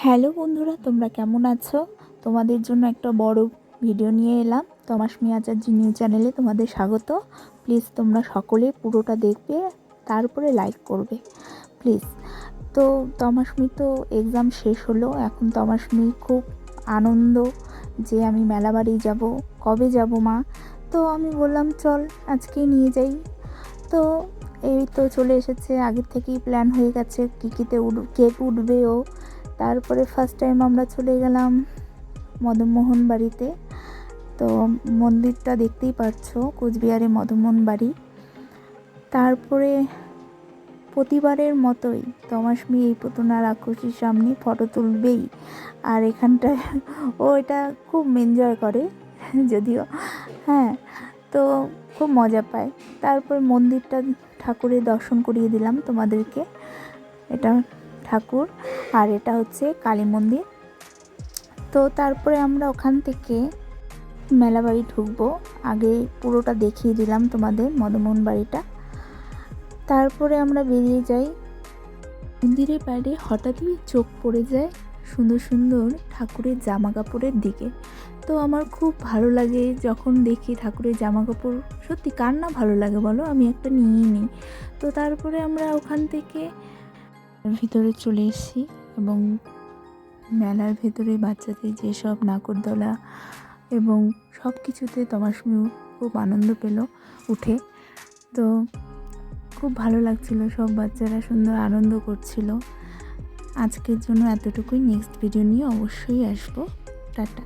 Hello বন্ধুরা, তোমরা কেমন আছো? তোমাদের জন্য একটা বড় ভিডিও নিয়ে এলাম। তমাশমি আচার্য নিউ চ্যানেলে তোমাদের স্বাগত। প্লিজ তোমরা সকলে পুরোটা দেখবে, তারপরে লাইক করবে প্লিজ। তো তমাশমি তো এক্সাম শেষ হলো, এখন তমাশমি খুব আনন্দ যে আমি মেলা বাড়ি যাব। কবে যাব মা? তো আমি বললাম চল আজকেই নিয়ে যাই। তো এই তো চলে এসেছে, আগের থেকেই প্ল্যান হয়ে গেছে কিতে কেক উঠবে ও। তারপরে ফার্স্ট টাইম আমরা চলে গেলাম মদনমোহন বাড়িতে। তো মন্দিরটা দেখতেই পাচ্ছ, কোচবিহারে মদনমোহন বাড়ি। তারপরে প্রতিবারের মতোই তমাশমি এই পুতুনা রাক্ষসীর সামনে ফটো তুলবেই, আর এখানটায় ও এটা খুব এনজয় করে যদিও, হ্যাঁ, তো খুব মজা পায়। তারপর মন্দিরটা ঠাকুরের দর্শন করিয়ে দিলাম তোমাদেরকে। এটা ঠাকুর আর এটা হচ্ছে কালী মন্দির। তো তারপরে আমরা ওখান থেকে মেলা বাড়ি ঢুকবো, আগে পুরোটা দেখিয়ে দিলাম তোমাদের মদনমোহন বাড়িটা। তারপরে আমরা বেরিয়ে যাই। মন্দিরের বাইরে হঠাৎই চোখ পড়ে যায় সুন্দর সুন্দর ঠাকুরের জামা কাপড়ের দিকে। তো আমার খুব ভালো লাগে যখন দেখি ঠাকুরের জামা কাপড়, সত্যি কার না ভালো লাগে বলো, আমি একটা নিয়েই নিই। তো তারপরে আমরা ওখান থেকে ভিতরে চলে এসেছি এবং মেলার ভেতরে বাচ্চাদের যেসব নাগরদোলা এবং সব কিছুতে তমাশমি খুব আনন্দ পেল উঠে। তো খুব ভালো লাগছিল, সব বাচ্চারা সুন্দর আনন্দ করছিল। আজকের জন্য এতটুকুই, নেক্সট ভিডিও নিয়ে অবশ্যই আসবো। টাটা।